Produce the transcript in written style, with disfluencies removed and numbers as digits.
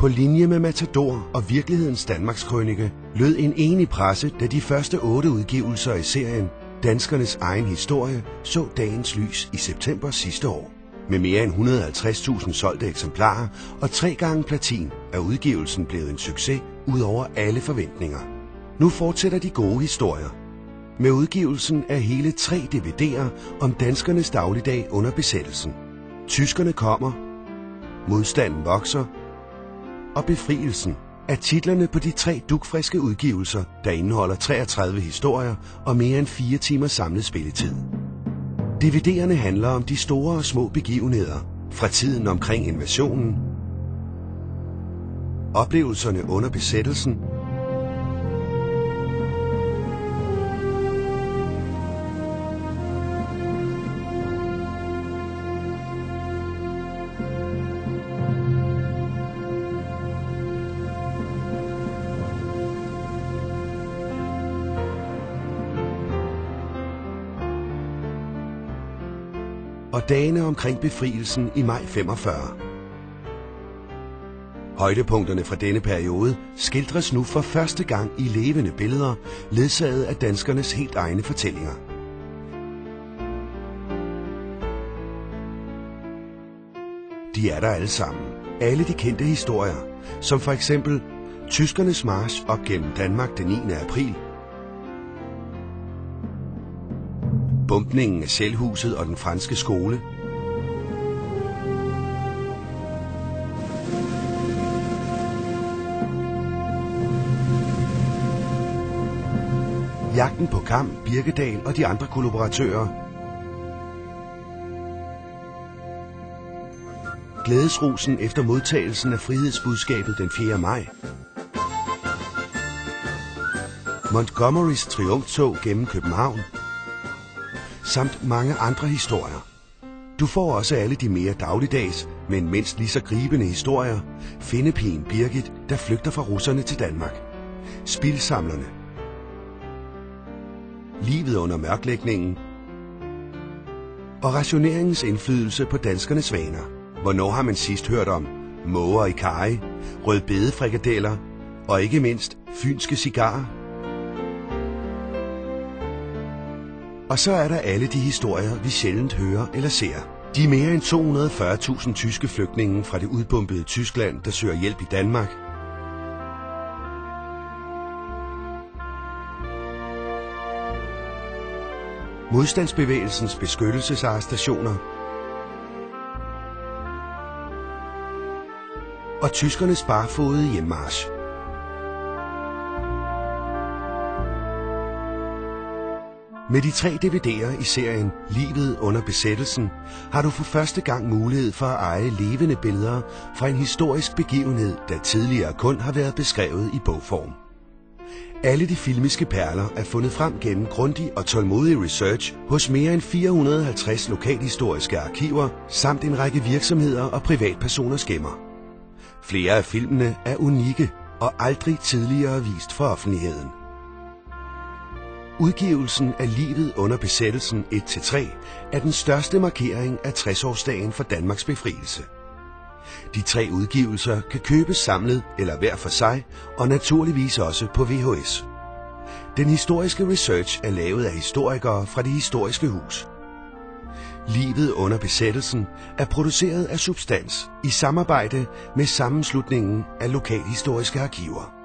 På linje med Matador og Virkelighedens Danmarkskrønike lød en enig presse, da de første 8 udgivelser i serien Danskernes egen historie så dagens lys i september sidste år. Med mere end 150.000 solgte eksemplarer og 3 gange platin er udgivelsen blevet en succes ud over alle forventninger. Nu fortsætter de gode historier. Med udgivelsen af hele 3 DVD'er om danskernes dagligdag under besættelsen. Tyskerne kommer, modstanden vokser og befrielsen er titlerne på de 3 dugfriske udgivelser, der indeholder 33 historier og mere end 4 timer samlet spilletid. DVD'erne handler om de store og små begivenheder fra tiden omkring invasionen, oplevelserne under besættelsen, og dagene omkring befrielsen i maj 45. Højdepunkterne fra denne periode skildres nu for første gang i levende billeder, ledsaget af danskernes helt egne fortællinger. De er der alle sammen. Alle de kendte historier, som for eksempel tyskernes march op gennem Danmark den 9. april, bombningen af Shellhuset og den franske skole, jagten på Kam, Birkedal og de andre kollaboratører, glædesrusen efter modtagelsen af frihedsbudskabet den 4. maj, Montgomerys triumftog gennem København, samt mange andre historier. Du får også alle de mere dagligdags, men mindst lige så gribende historier. Findepigen Birgit, der flygter fra russerne til Danmark. Spildsamlerne. Livet under mørklægningen. Og rationeringens indflydelse på danskernes vaner. Hvornår har man sidst hørt om måger i karry, rødbedefrikadeller og ikke mindst fynske cigarer? Og så er der alle de historier, vi sjældent hører eller ser. De mere end 240.000 tyske flygtninge fra det udbombede Tyskland, der søger hjælp i Danmark. Modstandsbevægelsens beskyttelsesarrestationer. Og tyskernes barfodede hjemmarch. Med de 3 DVD'er i serien Livet under besættelsen har du for første gang mulighed for at eje levende billeder fra en historisk begivenhed, der tidligere kun har været beskrevet i bogform. Alle de filmiske perler er fundet frem gennem grundig og tålmodig research hos mere end 450 lokalhistoriske arkiver samt en række virksomheder og privatpersoners gemmer. Flere af filmene er unikke og aldrig tidligere vist for offentligheden. Udgivelsen af Livet under besættelsen 1-3 er den største markering af 60-årsdagen for Danmarks befrielse. De 3 udgivelser kan købes samlet eller hver for sig, og naturligvis også på VHS. Den historiske research er lavet af historikere fra Det Historiske Hus. Livet under besættelsen er produceret af Substans i samarbejde med Sammenslutningen af Lokalhistoriske Arkiver.